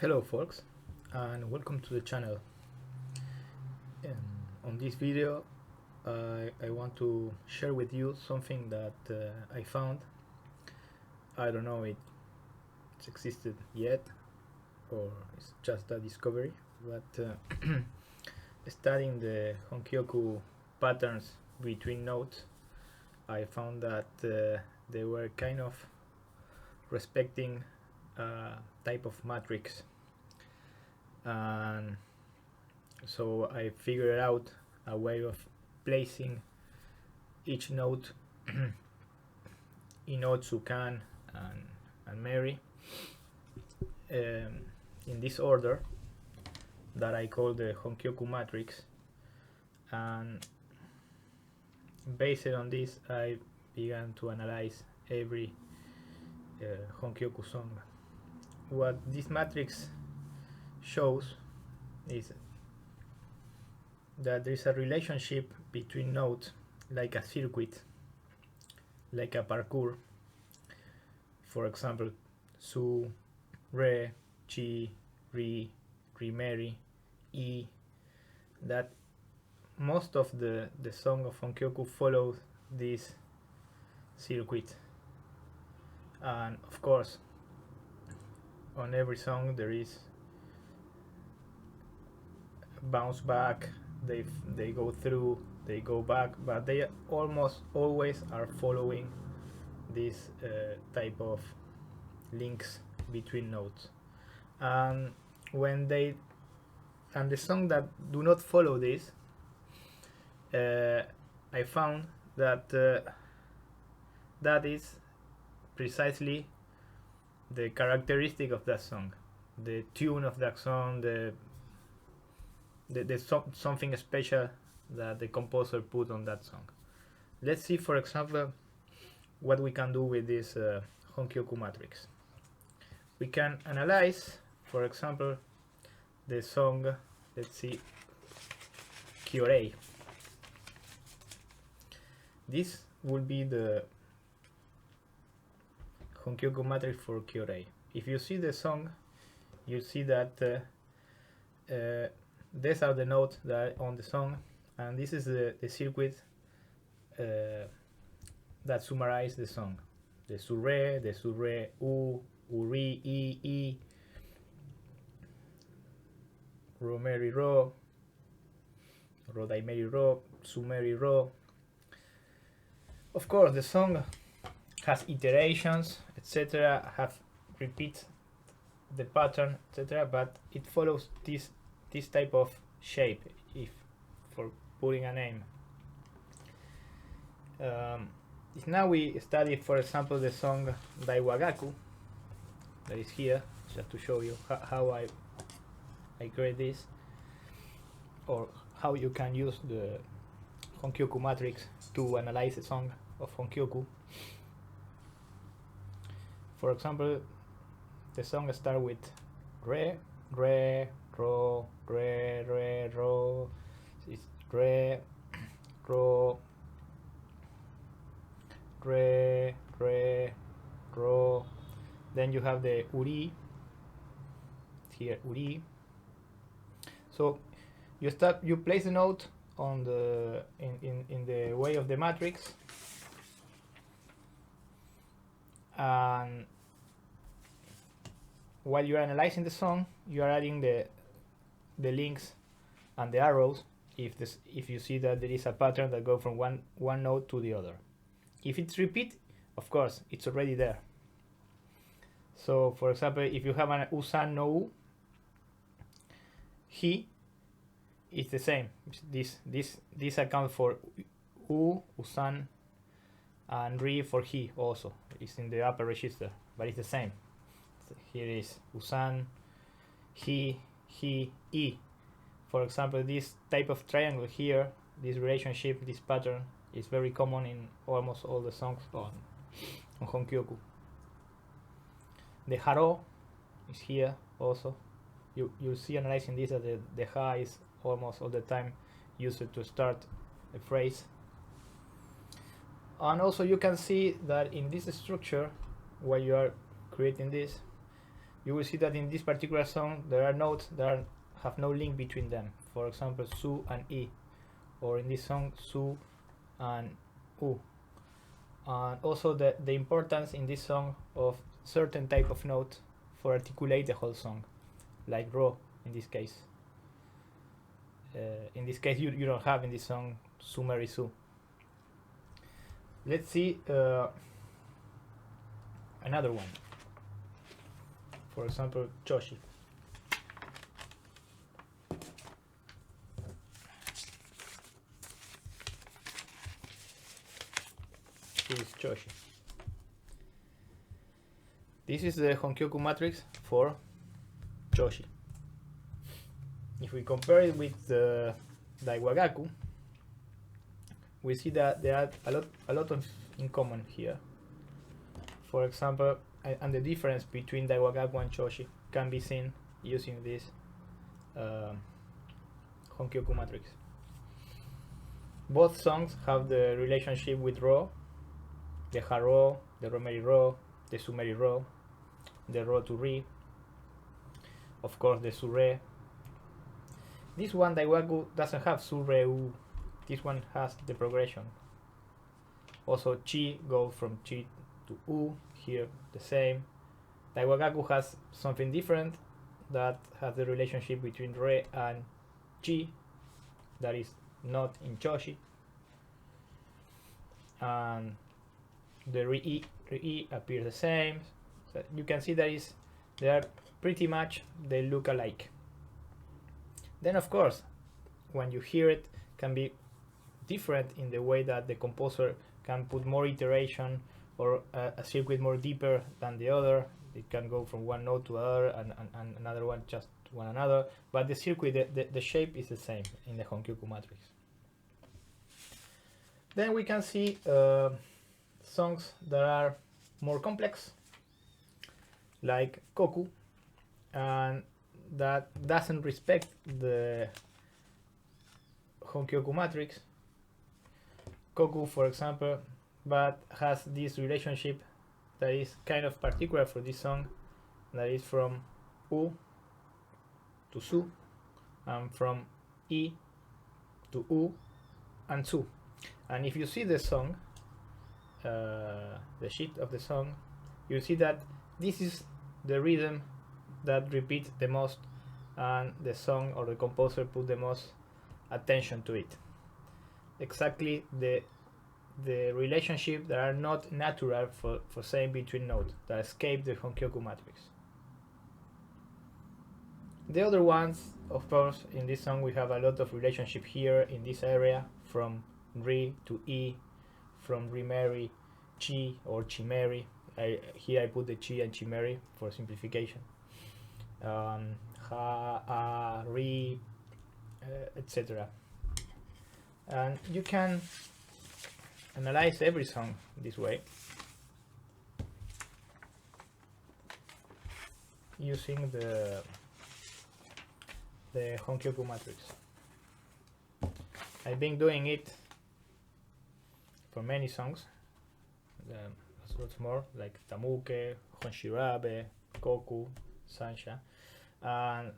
Hello folks, and welcome to the channel. On this video I want to share with you something that I found. I don't know if it's existed yet or it's just a discovery, but studying the Honkyoku patterns between notes, I found that they were kind of respecting a type of matrix, and so I figured out a way of placing each note in Otsukan and Mary in this order that I call the Honkyoku Matrix, and based on this I began to analyze every Honkyoku song. What this matrix shows is that there is a relationship between notes, like a circuit, like a parkour. For example, su, re, chi, re, meri, e. That most of the song of Honkyoku follows this circuit, and of course on every song there is bounce back, they go through, they go back, but they almost always are following this type of links between notes. And when the song that do not follow this, I found that that is precisely the characteristic of that song, the tune of that song, something special that the composer put on that song. Let's see, for example, what we can do with this Honkyoku Matrix. We can analyze, for example, the song, let's see, Kyorei. This will be the Honkyoku Matrix for Kyorei. If you see the song, you see that these are the notes that are on the song, and this is the circuit that summarize the song. The surre, u, uri, e, romeri ro, rodaimeri ro, sumeri ro. Of course, the song has iterations, etc., have repeat the pattern, etc., but it follows this type of shape, if for putting a name. If now we study, for example, the song Daiwagaku that is here, just to show you how I create this, or how you can use the Honkyoku Matrix to analyze a song of Honkyoku. For example, the song starts with re, ro, ro. It's re, ro, ro. Then you have the uri. Here, uri. So you place the note on the in the way of the matrix, and while you are analyzing the song, you are adding the links and the arrows if you see that there is a pattern that go from one note to the other. If it's repeat, of course it's already there. So for example, if you have an usan no u, he is the same. This account for u, usan, and re for he also. It's in the upper register, but it's the same. So here is usan, he, e. For example, this type of triangle here, this relationship, this pattern, is very common in almost all the songs on Honkyoku. The haro is here also. You'll see analyzing this that the ha is almost all the time used to start a phrase. And also you can see that in this structure, while you are creating this, you will see that in this particular song there are notes that have no link between them. For example, su and i, or in this song su and u. And also the importance in this song of certain type of note for articulate the whole song, like ro in this case. In this case you don't have in this song su meri su. Let's see another one. For example, choshi. Here is choshi. This is the Honkyoku Matrix for choshi. If we compare it with the Daiwagaku, we see that there are a lot of in common here. For example, and the difference between Daiwagaku and choshi can be seen using this Honkyoku Matrix. Both songs have the relationship with ro, the ha-ro, the ro-meri-ro, the su-meri-ro, the ro to re, of course the su-re. This one, Daiwagaku, doesn't have su-re-u. This one has the progression. Also, chi goes from chi to u. Here, the same. Daiwagaku has something different that has the relationship between re and chi that is not in choshi. And the re-i appears the same. So you can see they are pretty much, they look alike. Then of course, when you hear it, can be different in the way that the composer can put more iteration or a circuit more deeper than the other. It can go from one note to other and another one just one another, but the circuit, the shape is the same in the Honkyoku Matrix. Then we can see songs that are more complex, like Koku, and that doesn't respect the Honkyoku Matrix. Koku, for example, but has this relationship that is kind of particular for this song, that is from u to su, and from i to u and su. And if you see the song, the sheet of the song, you see that this is the rhythm that repeats the most, and the song or the composer put the most attention to it. Exactly the relationship that are not natural for saying between notes, that escape the Honkyoku Matrix. The other ones, of course, in this song we have a lot of relationship here in this area, from re to e, from re-meri, chi or chi-meri. Here I put the chi and chi-meri for simplification. Ha, re, etc. And you can analyze every song this way using the Honkyoku Matrix. I've been doing it for many songs, lots more, like Tamuke, Honshirabe, Koku, Sansha, and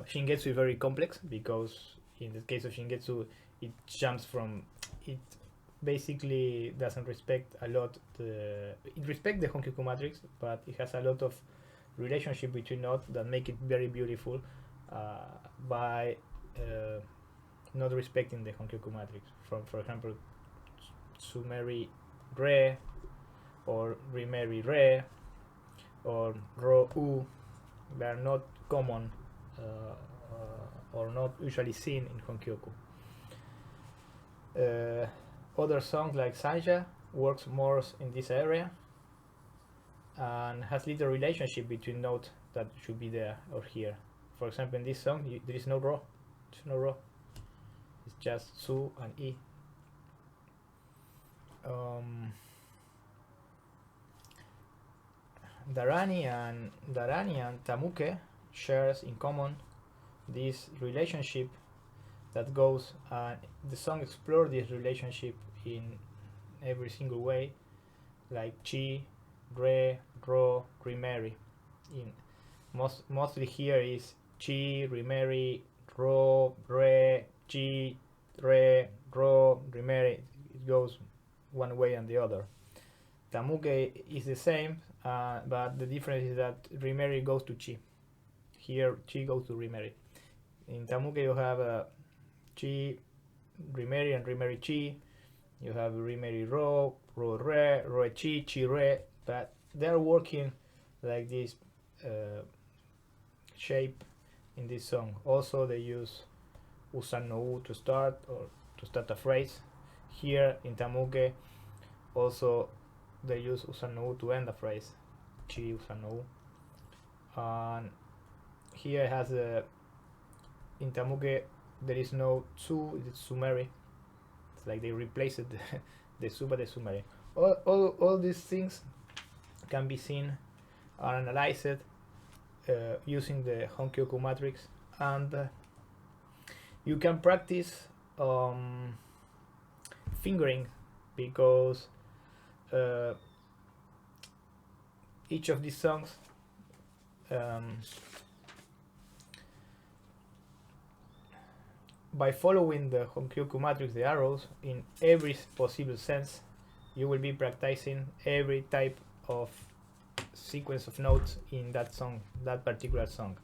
Shingetsu is very complex because in the case of Shingetsu it jumps from, it basically doesn't respect a lot it respects the Honkyoku Matrix, but it has a lot of relationship between notes that make it very beautiful by not respecting the Honkyoku Matrix. For example, Sumeri Re, or Rimeri Re, or Ro U, they are not common or not usually seen in Honkyoku. Other songs like Sanja works more in this area and has little relationship between notes that should be there or here. For example, in this song there is no ro, there's no ro, it's just su and i. Dharani and Tamuke shares in common this relationship that goes, the song explores this relationship in every single way, like chi, re, ro, rimeri. Mostly here is chi, rimeri, ro, re, chi, re, ro, rimeri. It goes one way and the other. Tamuke is the same, but the difference is that rimeri goes to chi. Here chi goes to rimeri. In Tamuke you have chi, rimeri, and rimeri chi. You have rimeri ro, ro re, ro chi, chi re, but they're working like this shape in this song. Also they use usan no u to start, or to start a phrase. Here in Tamuke also they use usan no u to end a phrase. Chi usan no u. And here it has in Tamuke there is no tsu, it's sumeri. It's like they replaced the su by the sumeri. All these things can be seen or analyzed using the Honkyoku Matrix, and you can practice fingering, because each of these songs by following the Honkyoku Matrix, the arrows, in every possible sense, you will be practicing every type of sequence of notes in that song, that particular song.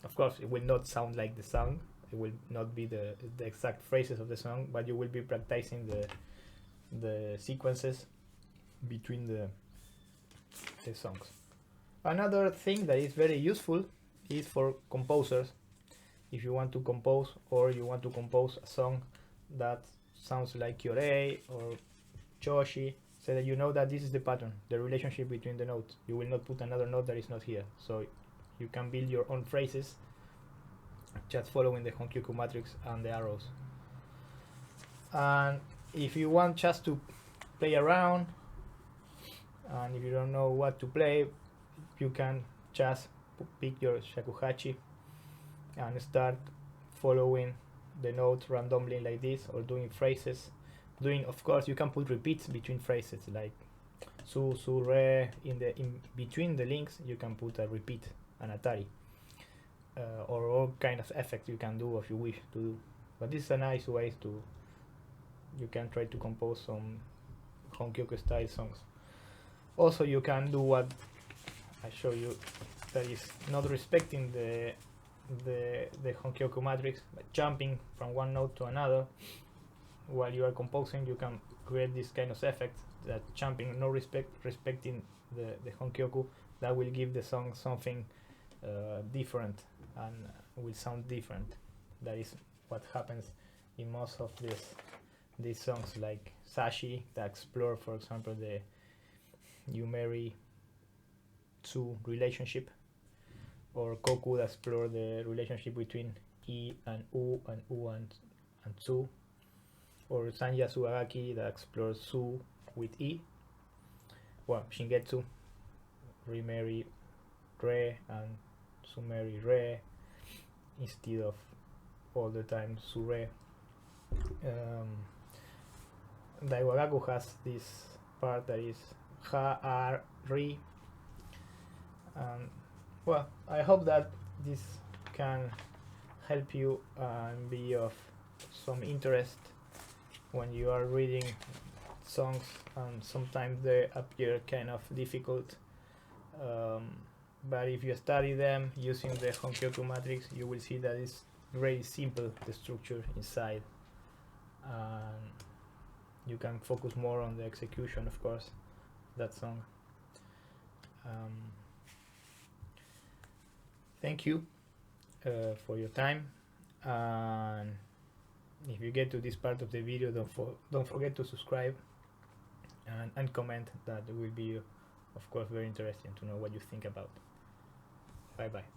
Of course, it will not sound like the song, it will not be the exact phrases of the song, but you will be practicing the sequences between the songs. Another thing that is very useful is for composers. If you want to compose, or you want to compose a song that sounds like Kyorei or Choshi, so that you know that this is the pattern, the relationship between the notes. You will not put another note that is not here, so you can build your own phrases just following the Honkyoku Matrix and the arrows. And if you want just to play around, and if you don't know what to play, you can just pick your shakuhachi and start following the notes randomly like this, or doing phrases. Of course, you can put repeats between phrases, like su, su, re. In between the links, you can put a repeat, an atari, or all kind of effects you can do if you wish to do. But this is a nice way to, you can try to compose some Honkyoku style songs. Also, you can do what I show you, that is not respecting the Honkyoku Matrix, but jumping from one note to another. While you are composing, you can create this kind of effect, that jumping, no respecting the Honkyoku, that will give the song something different, and will sound different. That is what happens in most of these songs, like Sashi, that explore, for example, the Yumeri Tsu relationship, or Koku, that explore the relationship between I and U, and U and Tsu, or Sanya Suagaki, that explores Su with I. Well, Shingetsu, Rimeri Re and Sumeri Re, instead of all the time Su Re. Daiwagaku has this part that is Ha, Ar, Ri. Well, I hope that this can help you and be of some interest when you are reading songs, and sometimes they appear kind of difficult, but if you study them using the Honkyoku Matrix, you will see that it's very simple, the structure inside, and you can focus more on the execution, of course, that song. Thank you for your time, and if you get to this part of the video, don't forget to subscribe and comment. That will be, of course, very interesting to know what you think about. Bye bye.